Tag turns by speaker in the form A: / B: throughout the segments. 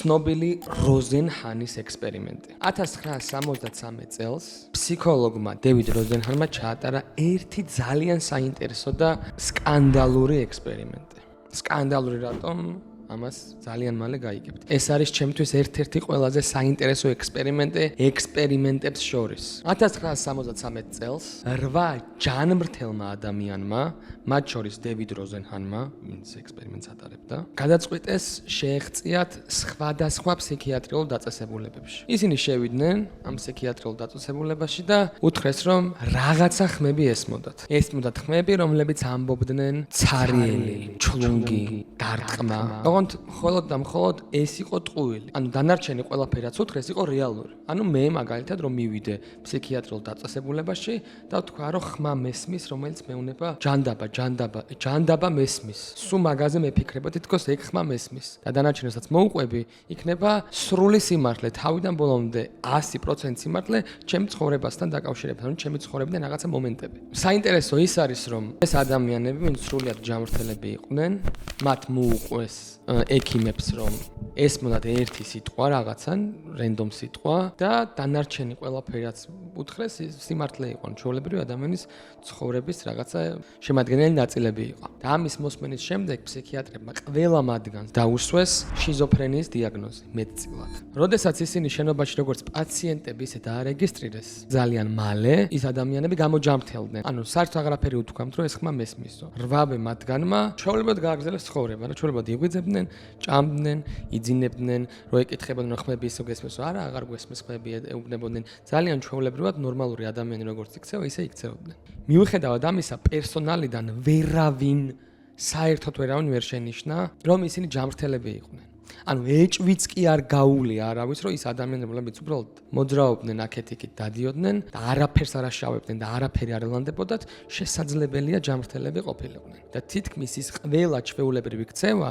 A: ცნობილი როზენჰანის ექსპერიმენტი. 1963 წელს ფსიქოლოგმა დევიდ როზენჰანმა ჩაატარა ერთი ძალიან საინტერესო და სკანდალური ექსპერიმენტი. სკანდალური რატომ? ამას ძალიან მალე გაიგებთ. ეს არის ჩემთვის ერთ-ერთი ყველაზე საინტერესო ექსპერიმენტებს შორის. 1963 წელს 8 ჯანმრთელმა ადამიანმა, მათ შორის დევიდ როზენჰანმა, ვინც ექსპერიმენტს ატარებდა, გადაწყვიტეს შეეღწიათ სხვადასხვა ფსიქიატრიულ დაწესებულებებში. ისინი შევიდნენ ამ ფსიქიატრიულ დაწესებულებაში და უთხრეს, რომ რაღაცა ხმები ესმოდათ. ესმოდათ ხმები, რომლებიც ამბობდნენ ცარიელი, ჩლუნგი, დარტყმა. მხოლოდ და მხოლოდ ეს იყო ტყუილი. ანუ დანარჩენი ყველაფერი რაც უთხრეს იყო რეალური. ანუ მე მაგალითად რომ მივიდე ფსიქიატრიულ დაწესებულებაში და ვთქვა რომ ხმა მესმის, რომელიც მეუნება ჯანდაბა მესმის. სულ მაგაზე მეფიქრება თითქოს ეგ ხმა მესმის. და დანარჩენსაც მოუყვები, იქნება სრული სიმართლე, თავიდან ბოლომდე 100% სიმართლე ჩემი ცხოვრებასთან დაკავშირებით, ანუ ჩემი ცხოვრებიდან რაღაცა მომენტები. საინტერესო ის არის რომ ეს ადამიანები, ვინც სრულიად ჯანმრთელები იყვნენ, მათ მოუყვეს ექიმებს რომ ესმოდათ ერთი სიტყვა რაღაცა, რენდომ სიტყვა და დანარჩენი ყველაფერი რაც უთხრეს სიმართლე იყო, ჩვეულებრივი ადამიანის ცხოვრების რაღაცა შემადგენელი ნაწილები იყო. და ამის მოსმენის შემდეგ ფსიქიატრებმა ყველა მათგანს დაუსვეს შიზოფრენიის დიაგნოზი მეტწილად. როდესაც ისინი შენობაში როგორც პაციენტები ისე დაარეგისტრირეს, ძალიან მალე ის ადამიანები გამოჯამრთელდნენ. ანუ საერთოდ აღარაფერი უთქვამთ, რომ ეს ხმა მესმისო. 8 მათგანმა ჩვეულებრივად გააგრძელეს ცხოვრება, რა ჩვეულებრივად იღვიძებდნენ, ჭამდნენ, იძინებდნენ, რო ეკითხებოდნენ რომ ხმები ისე გესმისო, არა, აღარ გვესმის ხმები, ეუბნებოდნენ. ძალიან ჩვეულებრივად ნორმალური ადამიანი როგორც იქცევა, ისე იქცეოდნენ. მიუხედავად ამისა, პერსონალიდან ვერავინ ვერ შენიშნა, რომ ისინი ჯანმრთელები იყვნენ. ანუ ეჭვიც კი არ გაუვლია არავის, რომ ის ადამიანები, რომლებიც უბრალოდ მოძრაობდნენ აქეთ-იქით, დადიოდნენ და არაფერს არ აშავებდნენ და არაფერი არ ელანდებოდათ, შესაძლებელია ჯანმრთელები ყოფილიყვნენ. და თითქმის ის ყველა ჩვეულებრივი ქცევა,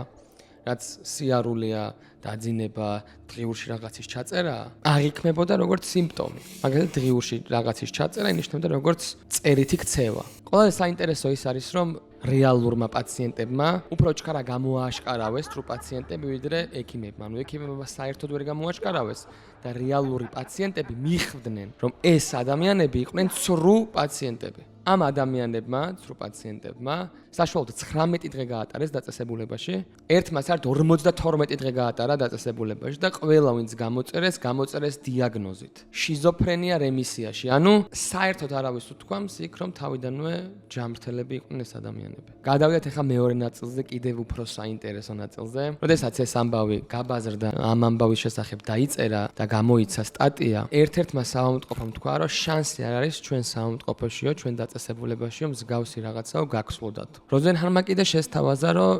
A: რაც სიარულია, დაძინება, დღიურში რაღაცის ჩაწერა, აღიქმებოდა როგორც სიმპტომი. მაგალითად, დღიურში რაღაცის ჩაწერა ინიშნებოდა როგორც წერითი ქცევა. ყველაზე საინტერესო ის არის, რომ რეალურმა პაციენტებმა უფრო ჩქარა გამოააშკარავეს თუ პაციენტები ვიდრე ექიმებმა. ანუ ექიმებმა საერთოდ ვერ გამოააშკარავეს და რეალური პაციენტები მიხვდნენ, რომ ეს ადამიანები იყვნენ ცრუ პაციენტები. ამ ადამიანებმა, ცრუ პაციენტებმა, საშუალოდ 19 დღე გაატარეს დაწესებულებაში, ერთმა საერთოდ 52 დღე გაატარა დაწესებულებაში და ყველა ვინც გამოწერეს დიაგნოზით. შიზოფრენია რემისიაში. ანუ საერთოდ არავის უთქვამს იქ, რომ თავიდანვე ჯანმრთელები იყვნენ ეს ადამიანები. გადავიდეთ ახლა მეორე ნაწილზე, კიდევ უფრო საინტერესო ნაწილზე. როდესაც ეს ამბავი გაბაზრდა, ამ ამბავის შესახებ დაიწერა და გამოიცა სტატია, ერთ-ერთმა საავადმყოფომ თქვა, რომ შანსი არ არის ჩვენ საავადმყოფოშიო, ჩვენ დაწესებულებაშიო მსგავსი რაღაცაო გაგსვლოდათ. როზენჰანმა კიდე შესთავაზა, რომ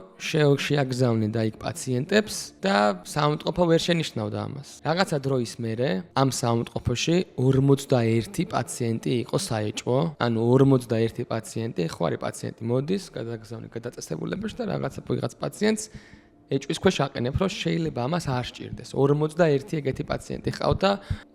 A: შეაგზავნიდა იქ პაციენტებს და საავადმყოფო ვერ შენიშნავდა ამას. რაღაცა დროის მერე ამ საავადმყოფოში 41 პაციენტი იყო საეჭვო, ანუ 41 პაციენტი, ხვარი პაციენტი მოდის, გადაგზავნი გადაწესებულებაში და რაღაცა პაციენტს ეჭვის ქვეშ აყენებ, რომ შეიძლება ამას არ სჭირდეს. 41 ეგეთი პაციენტი ყავდა,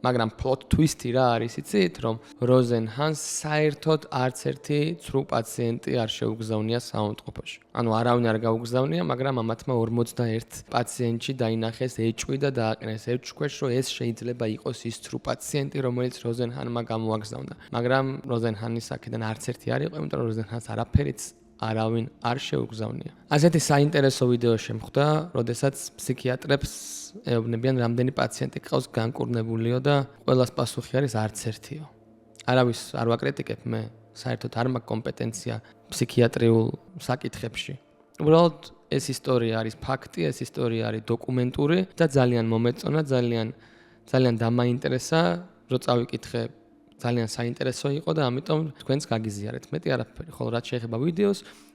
A: მაგრამ plot twist-ი რა არის, იცით, რომ როზენჰანს საერთოდ არც ერთი ცრუ პაციენტი არ შეუგზავნია საავადმყოფოში. ანუ არავინ არ გაუგზავნია, მაგრამ ამათმა 41 პაციენტში დაინახეს ეჭვი და დააყენეს ეჭვის ქვეშ, რომ ეს შეიძლება იყოს ის ცრუ პაციენტი, რომელიც როზენჰანმა გამოაგზავნა. მაგრამ როზენჰანის აქედან არც ერთი არ იყო, იმიტომ რომ როზენჰანს არაფერიც არავინ არ შეუგზავნია. ასეთი საინტერესო ვიდეო შემხვდა, როდესაც ფსიქიატრებს ეუბნებიან, რამდენი პაციენტი ყავს განკურნებულიო და ყველას პასუხი არის არც ერთიო. არავის არ ვაკრიტიკებ მე, საერთოდ არ მაქვს კომპეტენცია ფსიქიატრიულ საკითხებში. უბრალოდ ეს ისტორია არის ფაქტი, ეს ისტორია არის დოკუმენტური და ძალიან მომეწონა, ძალიან დამაინტერესა, რომ წავიკითხე. ძალიან საინტერესო იყო და ამიტომ თქვენს გაგიზიარეთ. მეტი არაფერი, ხოლო რაც შეეხება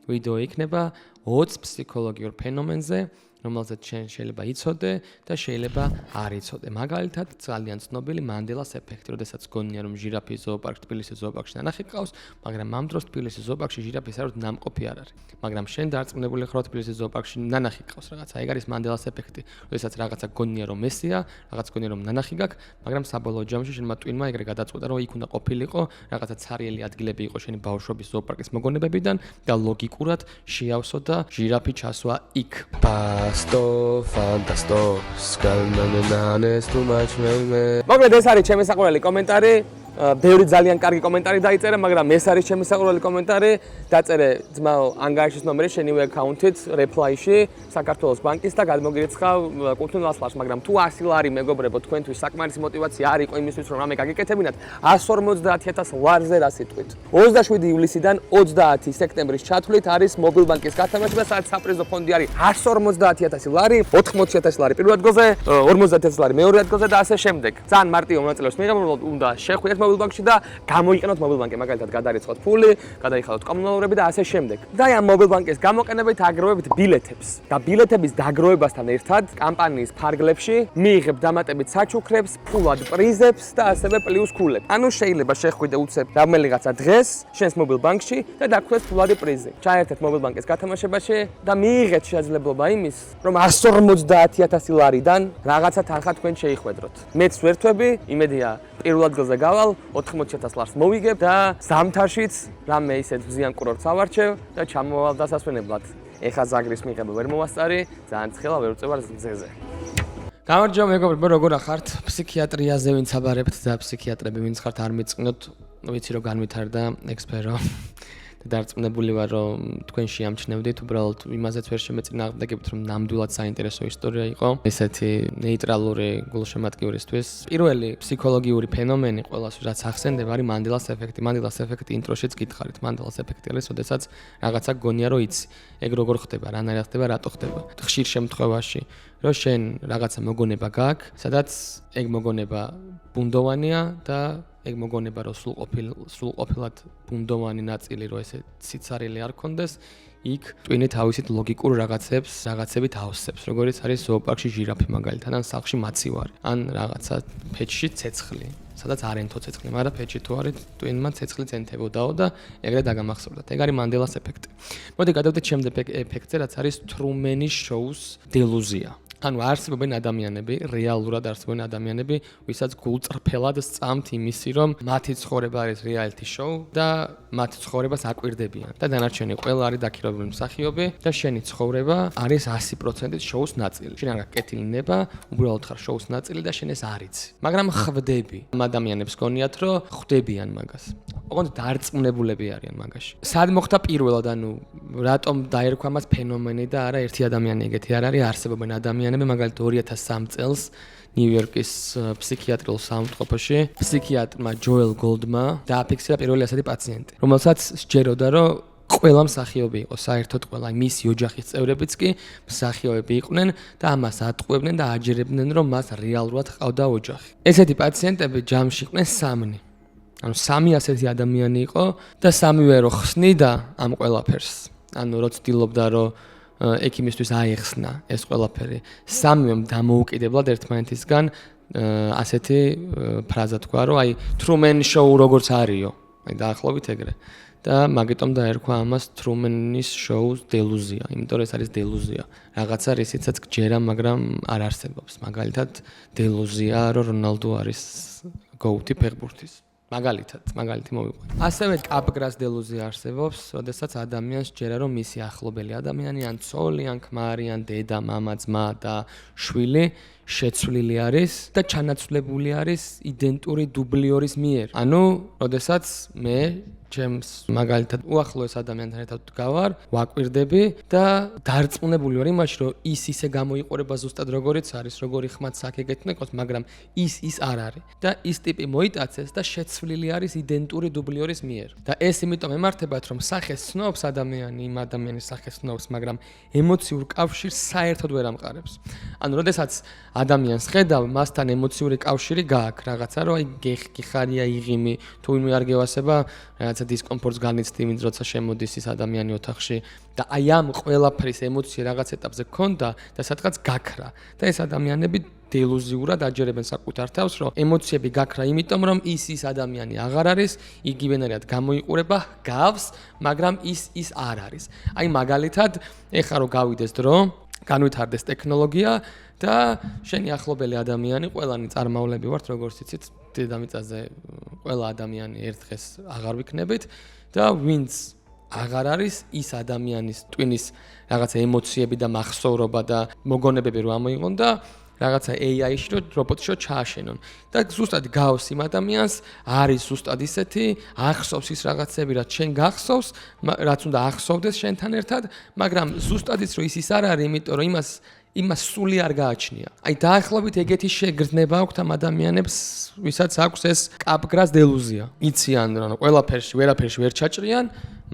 A: ვიდეო იქნება 20 ფსიქოლოგიურ ფენომენზე, რომელზეც შეიძლება იცოდე და შეიძლება არ იცოდე. მაგალითად, ძალიან ცნობილი მანდელას ეფექტი, როდესაც გონია რომ ჟირაფის ზოოპარკში, თბილისის ზოოპარკში ნანახი ყავს, მაგრამ ამ დროს თბილისის ზოოპარკში ჟირაფი საერთოდ ნამყოფი არ არის. მაგრამ შენ დარწმუნებული ხარ, თბილისის ზოოპარკში ნანახი ყავს რაღაცა, ეგ არის მანდელას ეფექტი. როდესაც რაღაცა გონია რომ ესია, რაღაც გონია რომ ნანახი გაქვს, მაგრამ საბოლოო ჯამში შენმა ტვინმა ეგრე გადაწყვეტა, რომ იქ უნდა ყოფილიყო, რაღაცა ცარიელი ადგილები იყო შენი ბავშვობის ზოოპარკის მოგონებებიდან და ლოგიკურად შეავსო და ჟირაფი ჩასვა იქ. Fantasto, Skalmananes too much me. მოკლედ ეს არის ჩემი საყვარელი კომენტარი. ბევრი ძალიან კარგი კომენტარი დაიწერა, მაგრამ ეს არის ჩემი საყვარელი კომენტარი. დაწერე ძმაო ანგარიშის ნომერი შენივე აკაუნთით reply-ში საქართველოს ბანკის და გადმოგირიცხავ კუთვნილ ასლარს, მაგრამ თუ 100 ლარი მეგობრებო თქვენთვის საკმარისი мотиваცია არ იყო იმისთვის რომ რამე გაგიკეთებინათ 150,000 ლარზე რა სიტყვით. 27 ივლისიდან 30 სექტემბრის ჩათვლით არის მობილბანკის გათამაშება, სადაც საპრიზო ფონდი არის 150,000 ლარი, 80,000 ლარი პირველ ადგილზე, 50,000 ლარი მეორე ადგილზე და ასე შემდეგ. ძალიან მარტივ მონაწილეობას მიიღებთ, უნდა შეხვიდეთ მობილბანკში და გამოიყენოთ მობილბანკი, მაგალითად გადარიცხოთ ფული, გადაიხადოთ კომუნალურები და ასე შემდეგ. და ამ მობილბანკის გამოყენებით აგროვებთ ბილეთებს და ბილეთების დაგროვებასთან ერთად კამპანიის ფარგლებში მიიღებთ დამატებით საჩუქრებს, ფულად პრიზებს და ასევე პლუს ქულებს. ანუ შეიძლება შეხვიდე უცებ რომელიღაცა დღეს შენს მობილბანკში და დაგხვდეს ფულადი პრიზი. ჩაერთეთ მობილბანკის გათამაშებაში და მიიღეთ შესაძლებლობა იმის, რომ 150,000 ლარიდან რაღაცა თანხა თქვენ შეიხვედროთ. მეც ვერთვები, იმედია პირველ ადგილზე გავალ 80,000 ლარს მოვიგებ და ზამთარშიც რამე ისეთ მზიან კურორტს ავარჩევ და ჩამოვალ დასასვენებლად. ეხა ზაგრის მიღება ვერ მოვასწარი, ძალიან ცხელა ვერ უწევარ მზეზე. გამარჯობა მეგობრებო, როგორ ახართ? ფსიქიატრიაზე ვინც აბარებთ და ფსიქიატრები ვინც ხართ არ მიწყნოთ, ვიცი რომ განვითარდა ექსპერო. დარწმუნებული ვარ რომ თქვენ შეამჩნევდით, უბრალოდ იმაზეც ვერ შემეწინააღმდეგებთ რომ ნამდვილად საინტერესო ისტორია იყო. ესეთი ნეიტრალური გულშემატკივრისთვის. პირველი ფსიქოლოგიური ფენომენი ყველას რაც ახსენდება არის მანდილას ეფექტი. მანდილას ეფექტი ინტროშიც გითხარით. მანდილას ეფექტი არის, როდესაც რაღაცა გონია რომ იცი. ეგ როგორ ხდება, რანაირად ხდება, რატო ხდება. ხშირ შემთხვევაში რომ შენ რაღაცა მოგონება გაქვს, სადაც ეგ მოგონება ბუნდოვანია და ეგ მოგონება რომ სრულყოფილად ბუნდოვანი ნაწილი რომ ესე ციცარილი არ კონდეს, იქ ტვინი თავისით ლოგიკურ რაღაცებით ავსებს, როგორიც არის ზოოპარკში ჟირაფი მაგალითად, ან სახლში მაცივარი, ან რაღაცა ფეჩში ცეცხლი, სადაც არ ენტო ცეცხლი, მაგრამ ფეჩში თუ არის ტვინმა ცეცხლი წენთებოდაო და ეგრე დაგამახსოვრდათ. ეგ არის მანდელას ეფექტი. მოდი გადავდეთ შემდეგ ეფექტზე, რაც არის ტრუმენის შოუს დელუზია. ანუ არსებობენ ადამიანები, რეალურად არსებობენ ადამიანები, ვისაც გულწრფელად სწამთ იმისი, რომ მათი ცხოვრება არის რეალიტი შოუ და მათი ცხოვრებას აკვირდებიან. და დანარჩენი ყველა არის დაქირავებული მსახიობი და შენი ცხოვრება არის 100%-ით შოუს ნაწილი. შენ არ გაკეთილი ნება, უბრალოდ ხარ შოუს ნაწილი და შენ ეს არ იცი. მაგრამ ხვდები. ამ ადამიანებს გონიათ, რომ ხვდებიან მაგას. ოღონდ დარწმუნებულები არიან მაგაში. სად მოხდა პირველად, ანუ რატომ დაერქვა მას ფენომენი და არა ერთი ადამიანი ეგეთი არ არის, არსებობენ ადამიანები, მაგალითად 2003 წელს ნიუ-იორკის ფსიქიატრიულ საავადმყოფოში ფსიქიატრმა ჯოელ გოლდმა დააფიქსირა პირველი ასეთი პაციენტი, რომელსაც სჯეროდა, რომ ყველა მსახიობი იყო, საერთოდ ყველა, მისი ოჯახის წევრებიც კი მსახიობები იყვნენ და ამას ატყუებდნენ და აჯერებდნენ, რომ მას რეალურად ჰყავდა ოჯახი. ესეთი პაციენტები ჯამში იყვნენ 3. ანუ 3 ასეთი ადამიანი იყო და 3-ვე რო ხსნიდა ამ ყველაფერს. ანუ რო ცდილობდა რომ ექიმისთვის აეხსნა ეს ყველაფერი. 3-ვემ დამოუკიდებლად ერთმანეთისგან ასეთი ფრაზა თქვა, რომ აი ტრუმენ შოუ როგორც არისო. აი დაახლოებით ეგრე. და მაგიტომ დაერქვა ამას ტრუმენის შოუს დელუზია, იმიტომ რომ ეს არის დელუზია. რაღაცა რისიცაც გჯერა, მაგრამ არ არსებობს. მაგალითად დელუზია, რომ რონალდო არის გოუთი ფეხბურთის. მაგალითი მოვიყვანე. ასევე კაპგრას დელუზია არსებობს, როდესაც ადამიანს ჯერა რომ მისი ახლობელი ადამიანი, ან ცოლი, ან ქმარი, ან დედა, მამა, ძმა და შვილი შეცვლილი არის და ჩანაცვლებული არის იდენტური დუბლიორის მიერ. ანუ, როდესაც მე ჩემს მაგალითად უახლოეს ადამიანთან ერთად გავარ, ვაკვირდები და დარწმუნებული ვარ იმაში, რომ ის ისე გამოიყურება ზუსტად როგორიც არის, როგორი ხმაც აქ ეგეთნა იყოს, მაგრამ ის არ არის. და ის ტიპი მოიტაცეს და შეცვლილი არის იდენტური დუბლიორის მიერ. და ეს იმიტომ ემართებათ, რომ სახეს ცნობს ადამიანი, იმ ადამიანის სახეს ცნობს, მაგრამ ემოციურ კავშირს საერთოდ ვერ ამყარებს. ანუ, როდესაც ადამიანს ხედავ, მასთან ემოციური კავშირი გააქვს, რაღაცა რომ აი გიხარია იღიმი, თუ ვინმე არ გევასება, რაღაცა დისკომფორტს განიცდი, ვინც როცა შემოდის ის ადამიანი ოთახში და აი ამ ყველაფრის ემოცია რაღაც ეტაპზე გქონდა და სადღაც გაქრა. და ეს ადამიანები დელუზიურად აჯერებენ საკუთარ თავს, რომ ემოციები გაქრა იმიტომ, რომ ის ადამიანი აღარ არის, იგივენერად გამოიყურება, გავს, მაგრამ ის არ არის. აი მაგალითად, ეხლა რომ გავიდეს დრო, განვითარდეს ტექნოლოგია და შენი ახლობელი ადამიანი, ყველანი წარმავლები ვართ, როგორც იცით, დედამიწაზე ყველა ადამიანი ერთ დღეს აღარ ვიქნებით და ვინც აღარ არის ის ადამიანის ტვინის რაღაცა ემოციები და მახსოვრობა და მოგონებები რომ ამოიღონ და რაღაცა AI-ში რომ რობოტში რომ ჩააშენონ და ზუსტად გავს იმ ადამიანს არის ზუსტად ისეთი ახსოვს ის რაღაცები რაც შენ გახსოვს რაც უნდა ახსოვდეს შენთან ერთად მაგრამ ზუსტად ის რომ ის არ არის იმიტომ რომ იმას სული არ გააჩნია. აი დაახლოებით ეგეთი შეგრძნება აქვს ამ ადამიანებს, ვისაც აქვს ეს კაპგრას დელუზია. იციან რომ ყველაფერში, ვერაფერში ვერ ჩაჭრიან,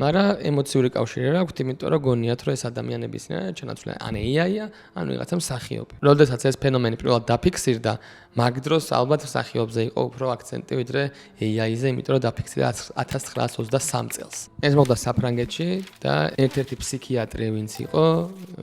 A: მაგრამ ემოციური კავშირი არ აქვთ, იმიტომ რომ გონიათ რომ ეს ადამიანების ჩანაცვლება ან AI-ა, ან ვიღაცა მსახიობი. როდესაც ეს ფენომენი პირველად დაფიქსირდა, მაგ დროს ალბათ მსახიობზე იყო უფრო აქცენტი ვიდრე AI-ზე, იმიტომ რომ დაფიქსირდა 1923 წელს. ეს მოხდა საფრანგეთში და ერთ-ერთი ფსიქიატრი ვინც იყო,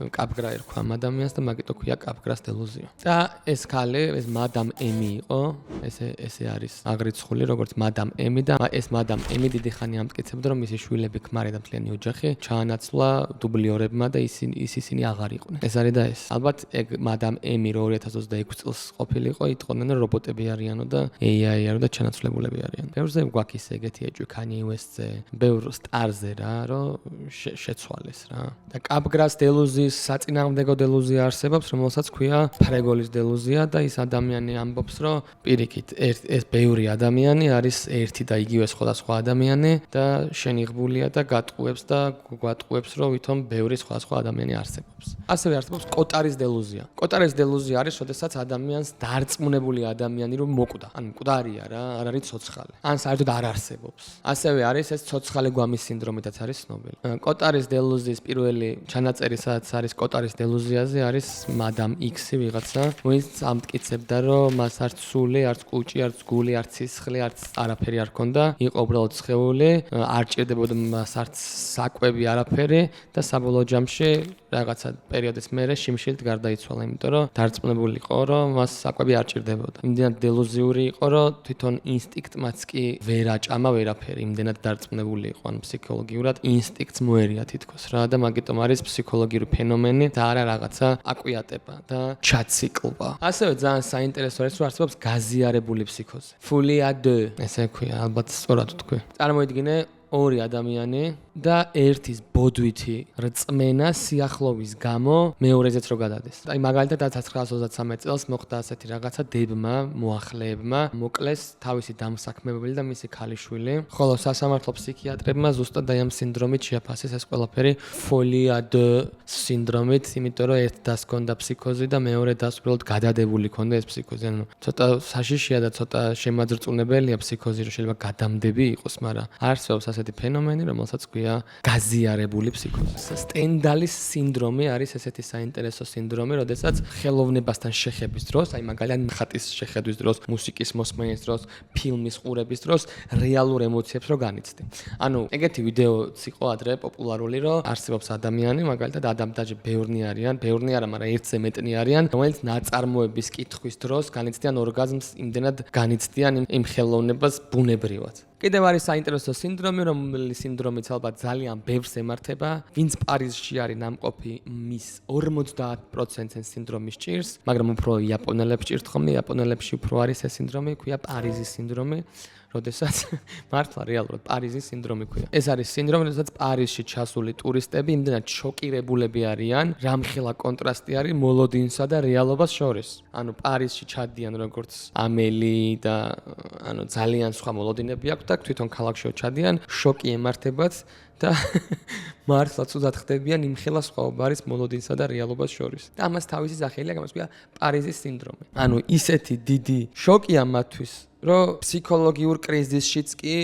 A: კაპგრა ერქვა ამ ადამიანს და მაგიტო ქვია კაპგრას დელუზია. და ეს ქალი, ეს მადამ ემი იყო, ესე არის აღრიცხული როგორც მადამ ემი და ეს მადამ ემი დიდი ხანი ამტკიცებდა რომ მისი შვილები ქმარი და მთლიანი ოჯახი ჩაანაცვლა დუბლიორებმა და ისინი აღარ იყვნენ. ეს არის და ეს. ალბათ ეგ მადამ ემი რო 2026 წელს ყოფილიყო, იტყოდნენ რომ რობოტები არიანო და AI არო და ჩანაცვლებულები არიან. ბევრზე გვაქვს ეგეთი ეჭვი Kanye West-ზე, ბევრ სტარზე რა, რომ შეცვალეს რა. და კაპგრას დელუზიის საწინააღმდეგო დელუზია არსებობს, რომელსაც ქვია ფრეგოლის დელუზია და ის ადამიანი ამბობს, რომ პირიქით ეს ბევრი ადამიანი არის ერთი და იგივე სხვადასხვა ადამიანი და შენიღბულია და გვატყუებს, რომ ვითომ ბევრი სხვადასხვა ადამიანი არსებობს. ასევე არსებობს კოტარის დელუზია. კოტარის დელუზია არის, როდესაც ადამიანს დარწმუნებული ადამიანი რომ მოკვდა. ან მკვდარია რა, არ არის ცოცხალი. ან საერთოდ არ არსებობს. ასევე არის ეს ცოცხალი გვამის სინდრომითაც არის ცნობილი. კოტარის დელუზიის პირველი ჩანაწერი, სადაც არის კოტარის დელუზიაზე, არის მადამ X-ი ვიღაცა, ვინც ამტკიცებდა, რომ მას არც სული, არც კუჭი, არც გული, არც სისხლი, არც არაფერი არ ჰქონდა, იყო უბრალოდ სხეული, არ ჭირდებოდა მას არც საკვები, არაფერი და საბოლოო ჯამში რაღაცა პერიოდის მერე შიმშილით გარდაიცვალა, იმიტომ რომ დარწმუნებული იყო, რომ მას საკვები არ ჭირდებოდა. იმდენად დელუზიური იყო, რომ თვითონ ინსტინქტმაც კი ვერ აჭამა ვერაფერი, იმდენად დარწმუნებული იყო, ან ფსიქოლოგიურად ინსტინქტს მოერია თითქოს რა და მაგიტომ არის ფსიქოლოგიური ფენომენი და არა რაღაცა აკვიატება და ჩაციკლვა. ასევე ძალიან საინტერესო არის, რომ არსებობს გაზიარებული ფსიქოზი. Folie à deux, ესე ქვია, ალბათ სწორად თქვი. წარმოიდგინე ორი ადამიანი და ერთის ბოდვითი რწმენა სიახლოვის გამო მეორეზეც რო გადადეს. აი მაგალითად 1923 წელს მოხდა ასეთი რაღაცა დებმა, მოახლეებმა მოკლეს თავისი დამსაქმებელი და მისი ქალიშვილი, ხოლო სასამართლო ფსიქიატრებმა ზუსტად აი ამ სინდრომით შეაფასეს ეს ყველაფერი folie à deux სინდრომით, იმიტომ რომ ერთ დას ჰქონდა ფსიქოზი და მეორე დას უბრალოდ გადადებული ჰქონდა ეს ფსიქოზი. ანუ ცოტა საშიშია და ცოტა შემაძრწუნებელია ფსიქოზი, რომ შეიძლება გადამდები იყოს, მაგრამ არსებობს ასეთი ფენომენი, რომელსაც ქვია გაზიარებული ფსიქოზი. სტენდალის სინდრომი არის ესეთი საინტერესო სინდრომი, როდესაც ხელოვნებასთან შეხების დროს, აი მაგალითად ხატის შეხედვის დროს, მუსიკის მოსმენის დროს, ფილმის ყურების დროს რეალურ ემოციებს რო განიცდი. ანუ ეგეთი ვიდეოც იყო ადრე პოპულარული, რომ არსებობს ადამიანი, მაგალითად ადამიანები ბევრნი არიან, ბევრნი არა, მაგრამ ერთზე მეტნი არიან, რომელიც ნაწარმოების კითხვის დროს განიცდიან ორგაზმს, იმდენად განიცდიან იმ ხელოვნებას ბუნებრივად. კიდევ არის საინტერესო სინდრომი, რომელიც სინდრომიც ალბათ ძალიან ბევრს ემართება, ვინც პარიზში არის ნამყოფი, მის 50%-ს სინდრომის ჭირს, მაგრამ უფრო იაპონელებს ჭირთ ხოლმე, იაპონელებში უფრო არის ეს სინდრომი, ქვია პარიზის სინდრომი. როდესაც მართლა რეალურად პარიზის სინდრომი ქვია. ეს არის სინდრომი, როდესაც პარიზში ჩასული ტურისტები იმდენად შოკირებულები არიან, რამხელა კონტრასტი არის მოლოდინსა და რეალობას შორის. ანუ პარიზში ჩადიან როგორც ამელი და ანუ ძალიან სხვა მოლოდინები აქვს და თვითონ ქალაქში ჩადიან, შოკი ემართებათ და მართლა ცუდად ხდებიან იმხელა სხვაობა არის მოლოდინსა და რეალობას შორის. და ამას თავისი სახელი აქვს, ქვია პარიზის სინდრომი. ანუ ისეთი დიდი შოკია მათთვის, რომ ფსიქოლოგიურ კრიზისშიც კი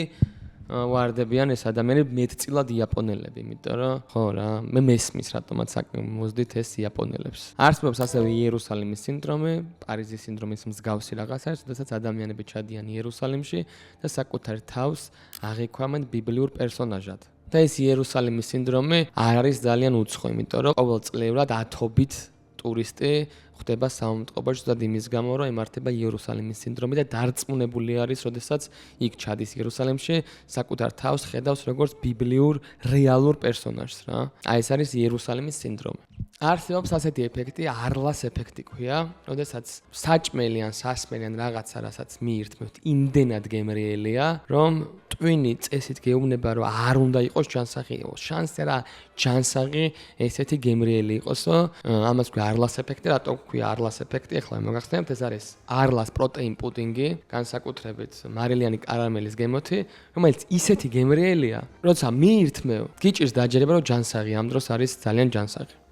A: ვარდებიან ეს ადამიანები მეტწილად იაპონელები, იმიტომ რომ ხო რა, მე მესმის რატომაც მოვძდით ეს იაპონელებს. არსებობს ასევე იერუსალიმის სინდრომი, პარიზის სინდრომის მსგავსი რაღაცა, როდესაც ადამიანები ჩადიან იერუსალიმში და საკუთარ თავს აღიქვამენ ბიბლიურ პერსონაჟად. და ეს იერუსალიმის სინდრომი არ არის ძალიან უცხო, იმიტომ რომ ყოველწლიურად ათობით ტურისტი ხდება სამომტყობოში და იმის გამო რომ ემართება იერუსალიმის სინდრომი და დარწმუნებული არის, როდესაც იქ ჩადის იერუსალიმში, საკუთარ თავს ხედავს როგორც ბიბლიურ რეალურ პერსონაჟს რა. აი ეს არის იერუსალიმის სინდრომი. არსებობს ასეთი ეფექტი, არლას ეფექტი ქვია, როდესაც საჭმელი ან სასმელი ან რაღაცა, რასაც მიირთმევთ, იმდენად გემრიელია, რომ ტვინი წესით გეუბნება, რომ არ უნდა იყოს ჯანსაღი, შანსი რა ჯანსაღი ესეთი გემრიელი იყოსო, ამას ქვია არლას ეფექტი, რატო ქვია არლას ეფექტი? ეხლა მოგახსენებთ, ეს არის არლას პროტეინ პუდინგი, განსაკუთრებით მარილიანი კარამელის გემოთი, რომელიც ისეთი გემრიელია, როცა მიირთმევ, გიჭირს დაჯერება, რომ ჯანსაღი, ამ დროს არის ძალიან ჯანსაღი.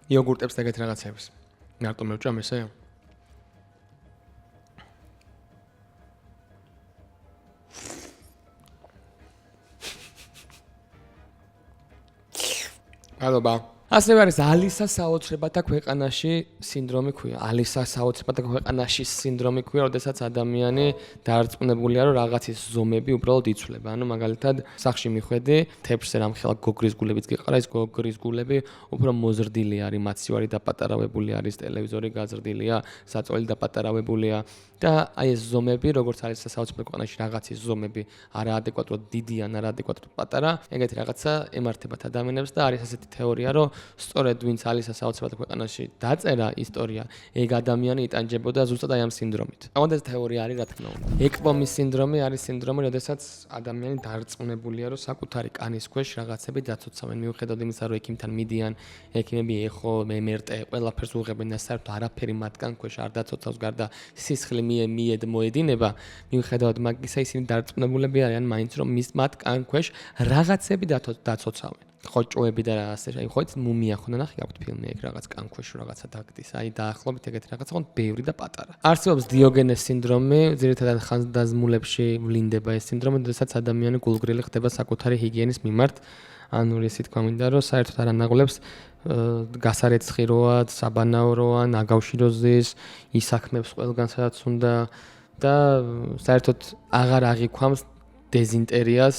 A: იოგურტებს და ეგეთ რაღაცებს. მარტო მევჭამ ესე? მადლობა. ასევე არის ალისას საოცრებათა ქვეყანაში სინდრომი ქვია. ალისას საოცრებათა ქვეყანაში სინდრომი ქვია, როდესაც ადამიანი დარწმუნებულია, რომ რაღაცის ზომები უბრალოდ იცვლება. ანუ მაგალითად, სახში მიხვედი, თეფშზე რამხელა გოგრის გულებიც გიყარა, ეს გოგრის გულები უფრო მოზრდილი არის, მაცივარი დაპატარავებული არის, ტელევიზორი გაზრდილია, საწოლი დაპატარავებულია და აი ეს ზომები, როგორც არის საოცრებათა ქვეყანაში რაღაცის ზომები არაადეკვატურად დიდი ან არაადეკვატურად პატარა, ეგეთი რაღაცა ემართებათ ადამიანებს და არის ასეთი თეორია, რომ სწორედ ვინც ალისა საოცრებათა ქვეყანაში დაწერა ისტორია, ეგ ადამიანი იტანჯებოდა ზუსტად აი ამ სინდრომით. ამიტომ ეს თეორია არის, რა თქმა უნდა. ეკპომის სინდრომი არის სინდრომი, როდესაც ადამიანი დარწმუნებულია, რომ საკუთარი კანის ქვეშ რაღაცები დაცოცავენ, მიუხედავად იმისა, რომ ექიმთან მიდიან, ექიმები ეხო, MRT, ყველაფერს უღებენ და საერთოდ არაფერი მათგან ქვეშ არ დაცოცავს, გარდა სისხლი მოედინება, მიუხედავად მაგისა ისინი დარწმუნებულები არიან მაინც, რომ მათ კან ქვეშ რაღაცები დაცოცავენ. ხოჭოები და ასე აი ხო იცით მუმია ხო ნახე გაქვთ ფილმი ეგ რაღაც კანქვეშ რაღაცა დაგდის აი დაახლოებით ეგეთი რაღაცა ხო ბევრი და პატარა არსებობს დიოგენეს სინდრომი ძირითადად ხანძმულებში ვლინდება ეს სინდრომი როდესაც ადამიანი გულგრილი ხდება საკუთარი ჰიგიენის მიმართ ანუ ისე თქვა მინდა რომ საერთოდ არ ანაღლებს გასარეცხი როა საბანაო როა ნაგავშიროზის ისაქმებს ყველგან სადაც უნდა და საერთოდ აღარ აღიქვამს დეზინტერიას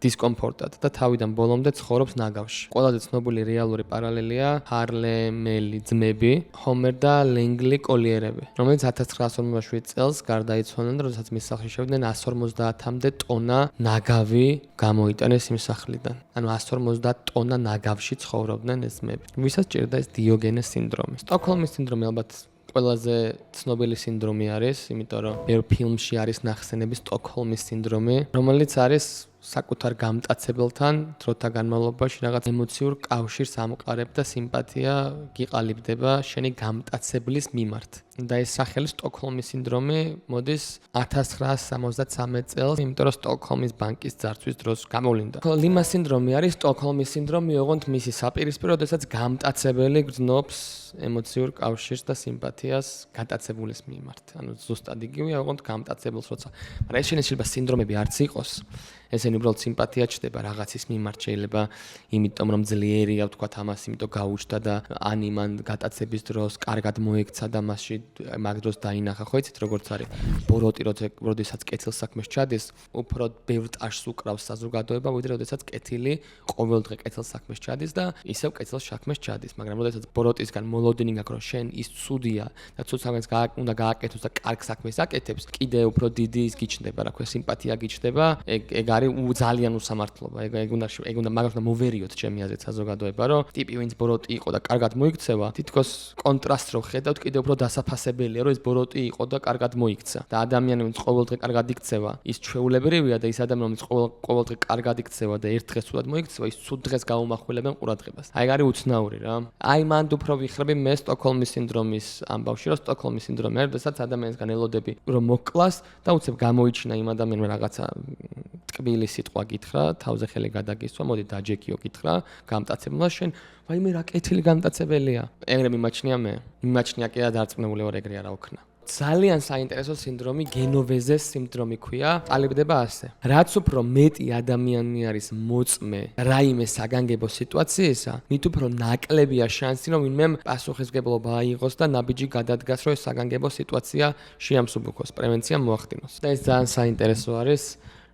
A: დისკომფორტად და თავიდან ბოლომდე ცხოვრობს ნაგავში. ყველაზე ცნობილი რეალური პარალელია ჰარლემელი ძმები, ჰომერ და ლენგლი კოლიერები, რომელიც 1947 წელს გარდაიცვალნენ, როდესაც მის სახლში შევიდნენ 150-მდე ტონა ნაგავი გამოიტანეს იმ სახლიდან. ანუ 150 ტონა ნაგავში ცხოვრობდნენ ეს ძმები. ვისაც ჭირდა ეს დიოგენეს სინდრომი. სტოკჰოლმის სინდრომი ალბათ ყველაზე ცნობილი სინდრომი არის, იმიტომ რომ ბევრ ფილმში არის ნახსენები სტოკჰოლმის სინდრომი, რომელიც არის საკუთარ გამტაცებელთან დროთა განმავლობაში რაღაც ემოციურ კავშირს ამყარებ და სიმპათია გიყალიბდება შენი გამტაცებლის მიმართ. და ეს სახელი სტოკჰოლმის სინდრომი მოდის 1973 წელს, იმიტომ რომ სტოკჰოლმის ბანკის ძარცვის დროს გამოვლინდა. ლიმას სინდრომი არის სტოკჰოლმის სინდრომი, ოღონდ მისი საპირისპირო, როდესაც გამტაცებელი გრძნობს ემოციურ კავშირს და სიმპათიას გატაცებულის მიმართ. ანუ ზუსტად იგივეა, ოღონდ გამტაცებელს როცა. მაგრამ ეს შეიძლება სინდრომები არც იყოს. ესენი უბრალოდ სიმპათია ჩდება რაღაცის მიმართ შეიძლება იმიტომ რომ ძლიერია ვთქვათ ამას იმიტომ გაუჩნდა და ანიმან გატაცების დროს კარგად მოექცა და მასში მაგ დროს დაინახა ხო იცით როგორც არის ბოროტი როდესაც კეთილ საქმეს ჩადის უფრო ბევრ ტაშს უკრავს საზოგადოება ვიდრე როდესაც კეთილი ყოველდღე კეთილ საქმეს ჩადის და ისევ კეთილ საქმეს ჩადის მაგრამ როდესაც ბოროტისგან მოლოდინი გაქვს რომ შენ ის ცუდია და ცუდ საქმეს უნდა გააკეთოს და კარგ საქმეს აკეთებს კიდე უფრო დიდი ის გიჩნდება რა ქვია სიმპათია გიჩნდება ეგ არის ძალიან უსამართლობა ეგ უნდა მაგას უნდა მოვერიოთ ჩემი აზრით საზოგადოება რომ ტიპი ვინც ბოროტი იყო და კარგად მოიქცევა თითქოს კონტრასტს რო ხედავთ კიდევ უფრო დასაფასებელია რომ ეს ბოროტი იყო და კარგად მოიქცა და ადამიანი ვინც ყოველდღე კარგად იქცევა ის ჩვეულებრივია და ის ადამიანი ვინც ყოველდღე კარგად იქცევა და ერთ დღეს ცუდად მოიქცევა ის ცუდ დღეს გაუმახვილებენ ყურადღებას აი არის უცნაური რა აი მანდ უფრო ვიხრები მე სტოკჰოლმის სინდრომის ამბავში რომ სტოკჰოლმის სინდრომი არის როდესაც ადამიანისგან ელოდები რომ მოკლას და უცებ გამოიჩინა იმ ადამიანმა რაღაცა ტკბილი სიტყვა გითხრა, თავზე ხელი გადაგისვა, მოდი დაჯეკიო გითხრა, გამტაცებლა შენ, ვაიმე რა კეთილი გამტაცებელია. ეგრე მიმაჩნია მე. მიმაჩნია კი დარწმუნებული ვარ ეგრე არა ოქნა. ძალიან საინტერესო სინდრომი გენოვეზეს სინდრომი ქვია. ყალიბდება ასე. რაც უფრო მეტი ადამიანი არის მოწმე რაიმე საგანგებო სიტუაციისა, მით უფრო ნაკლებია შანსი, რომ ვინმე პასუხისმგებლობა აიღოს და ნაბიჯი გადადგას, რომ ეს საგანგებო სიტუაცია შეამსუბუქოს, პრევენცია მოახდინოს. და ეს ძალიან საინტერესო არის.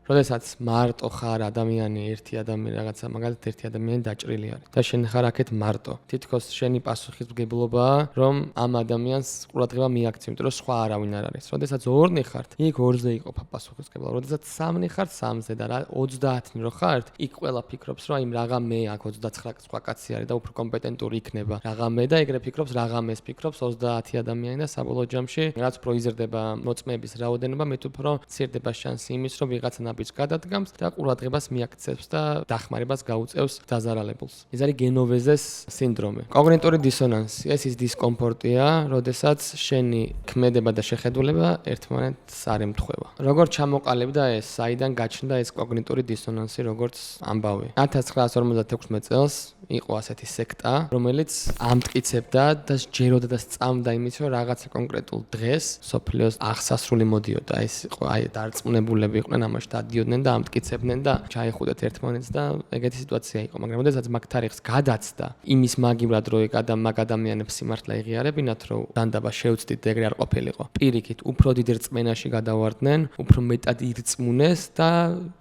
A: როდესაც მარტო ხარ ადამიანი, ერთი ადამიანი რაღაცა, მაგალითად ერთი ადამიანი დაჭრილი არის და შენ ხარ აქეთ მარტო. თითქოს შენი პასუხისმგებლობაა, რომ ამ ადამიანს ყურადღება მიაქცევ, იმიტომ რომ სხვა არავინ არ არის. როდესაც ორნი ხართ, იქ ორზე იყოფა პასუხისმგებლობა. როდესაც სამნი ხართ, სამზე და 30-ნი რო ხართ, იქ ყველა ფიქრობს, რომ იმ რაღა მე აქ 29 სხვა კაცი არის და უფრო კომპეტენტური იქნება. რაღა მე და ეგრე ფიქრობს, რაღა მეს ფიქრობს 30 ადამიანი და საბოლოო ჯამში რაც უფრო იზრდება მოწმეების რაოდენობა, მეტ უფრო მცირდება შანსი იმის, რომ ვიღაცა ნაბიჯს გადადგამს და ყურადღებას მიაქცევს და დახმარებას გაუწევს დაზარალებულს. ეს არის გენოვეზეს სინდრომი. კოგნიტური დისონანსი, ეს ის დისკომფორტია, როდესაც შენი ქმედება და შეხედულება ერთმანეთს არ ემთხვევა. როგორც ჩამოყალიბდა ეს, საიდან გაჩნდა ეს კოგნიტური დისონანსი, როგორც ამბავი. 1956 წელს იყო ასეთი სექტა, რომელიც ამტკიცებდა და სჯეროდა და სწამდა იმის, რომ რაღაცა კონკრეტულ დღეს სოფლიოს აღსასრული მოდიოდა. ეს იყო აი დარწმუნებულები იყვნენ ამაში, დადიოდნენ და ამტკიცებდნენ და ჩაეხუდათ ერთმანეთს და ეგეთი სიტუაცია იყო. მაგრამ როდესაც მაგ თარიღს გადაცდა, იმის მაგივრად რო მაგ ადამიანებს სიმართლე იღიარებინათ, რომ დანდაბა შევწდით და ეგრე არ ყოფილიყო. პირიქით, უფრო დიდ რწმენაში გადავარდნენ, უფრო მეტად ირწმუნეს და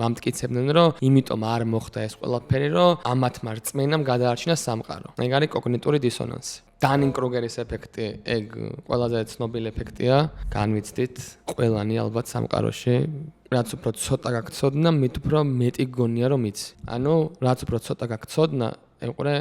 A: ამტკიცებდნენ, რომ იმიტომ არ მოხდა ეს ყველაფერი, რომ ამათმა რწმენამ გადაარჩინა სამყარო. ეგ არის კოგნიტური დისონანსი. დანინგ-კრუგერის ეფექტი, ეგ ყველაზე ცნობილი ეფექტია, განვიცდით ყველანი ალბათ სამყაროში. რაც უფრო ცოტა გაგცოდნა, მით უფრო მეტი გონია რომ იცი. ანუ რაც უფრო ცოტა გაგცოდნა, ეყურე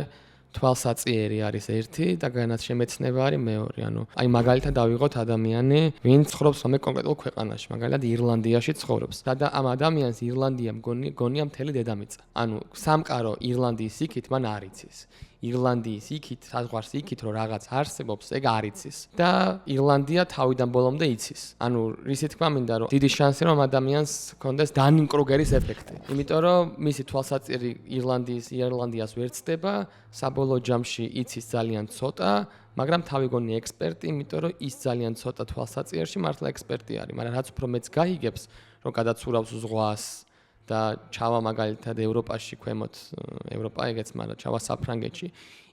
A: თვალსაწიერი არის ერთი და განათშემეცნება არის მეორე. ანუ აი მაგალითად დავიღოთ ადამიანი, ვინც ცხოვრობს რამე კონკრეტულ ქვეყანაში, მაგალითად ირლანდიაში ცხოვრობს. და ამ ადამიანს ირლანდიამ გონია მთელი დედამიწა. ანუ სამყარო ირლანდიის იქით მან არ იცის. ირლანდიის იქით, საზღვარს იქით, რომ რაღაც არსებობს, ეგ არ იცის. და ირლანდია თავიდან ბოლომდე იცის. ანუ რისი თქმა მინდა, რომ დიდი შანსი რომ ადამიანს ჰქონდეს დანინგ-კრუგერის ეფექტი. იმიტომ რომ მისი თვალსაწიერი ირლანდიას ვერ ცდება, საბოლოო ჯამში იცის ძალიან ცოტა, მაგრამ თავი გონი ექსპერტი, იმიტომ რომ ის ძალიან ცოტა თვალსაწიერში მართლა ექსპერტი არის, მაგრამ რაც უფრო მეც გაიგებს, რომ გადაცურავს ზღვას და ჩავა მაგალითად ევროპაში ქვემოთ, ევროპა ეგეც, მაგრამ ჩავა საფრანგეთში.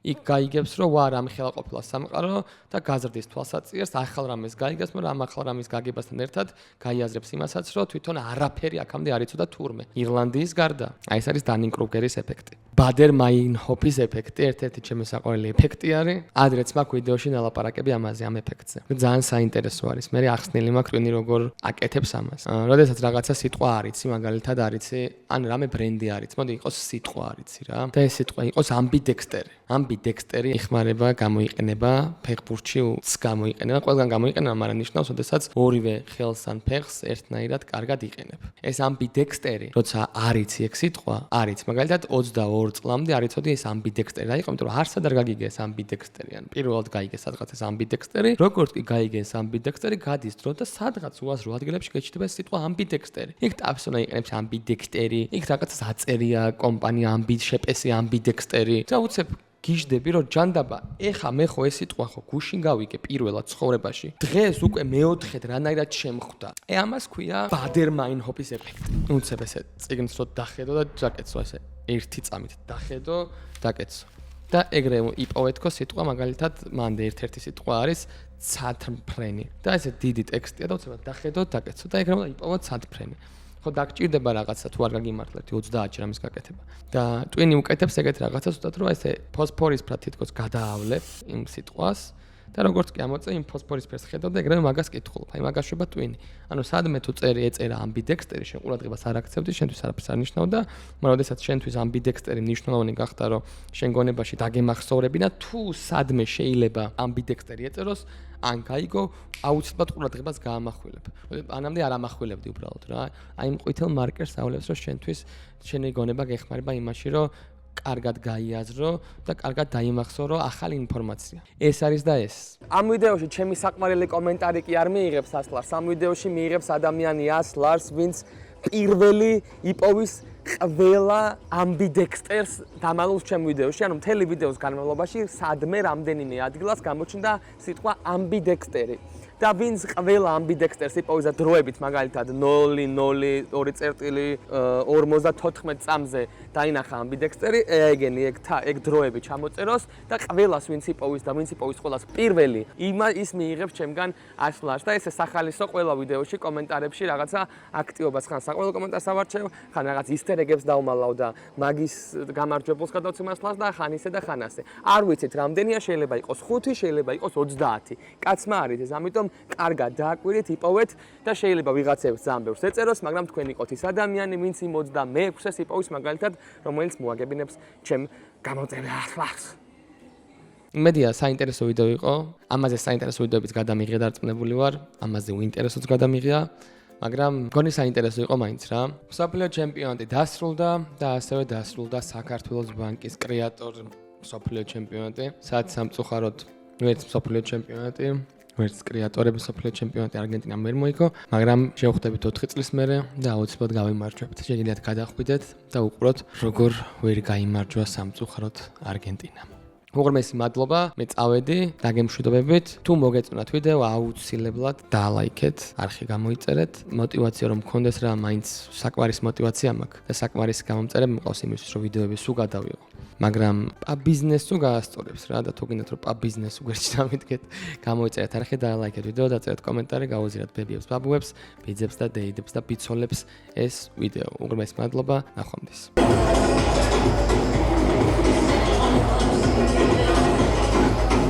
A: იქ გაიგებს, რომ ვარ ამ ხელა ყოფილა სამყარო და გაზრდის თვალსაწიერს, ახალ რამეს გაიგებს, მაგრამ ამ ახალ რამის გაგებასთან ერთად გაიაზრებს იმასაც, რომ თვითონ არაფერი აქამდე არ იცოდა თურმე. ირლანდიის გარდა. აი ეს არის დანინგ-კრუგერის ეფექტი. ბადერ-მაინჰოფის ეფექტი, ერთ-ერთი ჩემი საყვარელი ეფექტი არის. ადრეც მაქვს ვიდეოში ნალაპარაკები ამაზე, ამ ეფექტზე. ძალიან საინტერესო არის. მე ახსნილი მაქვს ტვინი როგორ აკეთებს ამას. როდესაც რაღაცა სიტყვა არიცი, მაგალითად არიცი, ან რამე ბრენდი არიცი, მოდი იყოს სიტყვა არიცი რა. და ეს სიტყვა იყოს ამბიდექსტერი. ამბიდექსტერი იხმარება, გამოიყენება ფეხბურთში, გამოიყენება, ყველგან გამოიყენება, მაგრამ ნიშნავს, როდესაც ორივე ხელს ან ფეხს ერთნაირად კარგად იყენებ. ეს ამბიდექსტერი, როცა არიცი ეგ სიტყვა, არის მაგალითად 22 წლამდე არ იცოდი ეს ამბიდექსტერი რა იყო, იმიტომ რომ არსად არ გაგიგე ეს ამბიდექსტერი, ან პირველად გაიგე სადღაც ეს ამბიდექსტერი, როგორც კი გაიგე ეს ამბიდექსტერი, გადის დრო და სადღაც 208 ადგილებში გაჩნდება ეს სიტყვა ამბიდექსტერი. იქ ტაფსონა იყენებს ამბიდექსტერი, იქ რაღაცას აწერია კომპანია შეპესი ამბიდექსტერი. და უცებ გიждები რომ ჯანდაბა, ეხა მე ხო ეს სიტყვა ხო გუშინ გავიგე პირველად ცხოვრებაში. დღეს უკვე მეოთხედ რანაირად შემხვდა. ამას ქვია ბადერ-მაინჰოფის ეფექტი. უცებ ესე წიგნს რო დახედო და დაკეცო ესე ერთი წამით დახედო, დაკეცო. და ეგრე იპოვეთქო სიტყვა, მაგალითად, მანდ ერთ-ერთი სიტყვა არის ცათმფრენი. და ესე დიდი ტექსტია და უცებ დახედო, დაკეცო და ეგრე იპოვოთ ცათმფრენი. ხო დაგჭირდება რაღაცა თუ არ გაგიმართლეთ 30 რამის გაკეთება. და ტვინი უკეთებს ეგეთ რაღაცას, უბრალოდ რომ ესე ფოსფორისფრად თითქოს გადაავლებ იმ სიტყვას და როგორც კი ამოწე იმ ფოსფორისფერს ხედავ და ეგრევე მაგას კითხულობ. აი მაგას შვება ტვინი. ანუ სადმე თუ ეწერა ამბიდექსტერი, შენ ყურადღებას არ აქცევდი, შენთვის არაფერს არ ნიშნავდა, მაგრამ როდესაც შენთვის ამბიდექსტერი მნიშვნელოვანი გახდა, რომ შენ გონებაში დაგემახსოვრებინა, თუ სადმე შეიძლება ამბიდექსტერი ეწეროს, ან გაიგო, აუცილებლად ყურადღებას გაამახვილებ. ანამდე არ ამახვილებდი უბრალოდ რა. აი იმ ყვითელ მარკერს აავლებს, რომ შენთვის შენი გონება გეხმარება იმაში, რომ კარგად გაიაზრო და კარგად დაიმახსოვრო ახალი ინფორმაცია. ეს არის და ეს. ამ ვიდეოში ჩემი საყვარელი კომენტარი კი არ მიიღებს ასლარს. ამ ვიდეოში მიიღებს ადამიანი ასლარს, ვინც პირველი იპოვის ყველა ამბიდექსტერს დამალულს ჩემ ვიდეოში, ანუ მთელი ვიდეოს განმავლობაში სადმე რამდენიმე ადგილას გამოჩნდა სიტყვა ამბიდექსტერი.
B: და ვინც ყველა ამბიდექსტერს იპოვეს და დროებით მაგალითად 0-0-2.54 წამზე დაინახა ამბიდექსტერი, ეგენი ეგ დროები ჩამოწეროს და ყველას ვინც იპოვის და ვინც იპოვის ყველას პირველი ის მიიღებს ჩემგან 100 ლარს და ესე სახალისო ყველა ვიდეოში კომენტარებში რაღაცა აქტივობას ხან საყველო კომენტარს ავარჩევ, ხან რაღაც ისტერეგებს დავმალავ და მაგის გამარჯვებულს გადავცემ 100 ლარს და ხან ისე და ხან ასე. არ ვიცით რამდენია, შეიძლება იყოს 5, შეიძლება იყოს 30. კაცმა არის ეს, ამიტომ კარგად დააკვირდით, იპოვეთ და შეიძლება ვიღაცებს ძალიან ბევრს ეწეროს, მაგრამ თქვენ იყოთ ის ადამიანი, ვინც იმ 26-ს იპოვის მაგალითად, რომელიც მოაგებინებს ჩემ გამოწერილ 100 ლარს.
A: მედია საინტერესო ვიდეო იყო. ამაზე საინტერესო ვიდეოებიც გადამიღია და რწმუნებული ვარ, ამაზე უინტერესოც გადამიღია, მაგრამ მგონი საინტერესო იყო მაინც რა. მსოფლიო ჩემპიონატი დასრულდა და ასევე დასრულდა საქართველოს ბანკის კრეატორ მსოფლიო ჩემპიონატი, სადაც სამწუხაროდ ვერც მსოფლიო ჩემპიონატი, ვერც კრეატორების მსოფლიო ჩემპიონატი არგენტინამ ვერ მოიგო, მაგრამ შევხვდებით 4 წლის მერე და აუცილებლად გავიმარჯვებთ. შეგიძლიათ გადახვიდეთ და უყუროთ, როგორ ვერ გაიმარჯვა სამწუხაროდ არგენტინამ. უღრმესი მადლობა, მე წავედი, დაგემშვიდობებით. თუ მოგეწონათ ვიდეო, აუცილებლად დალაიქეთ, არხი გამოიწერეთ. мотивация რომ მქონდეს რა, მაინც საკმარის мотивация მაქვს და საკმარის გამომწერები მყავს იმისთვის, რომ ვიდეოები სულ გადავიღო. მაგრამ ბიზნესს თუ გაასწორებს რა და თუ გინდათ რომ ბიზნესს უგერჩი დამიდგეთ, გამოიწერეთ არხი და ლაიქეთ ვიდეო და წერეთ კომენტარი, გავუზიაროთ ბებიებს, ბაბუებს, ბიძებს და დეიდებს და ბიცოლებს ეს ვიდეო. უღრმესი მადლობა, ნახვამდის.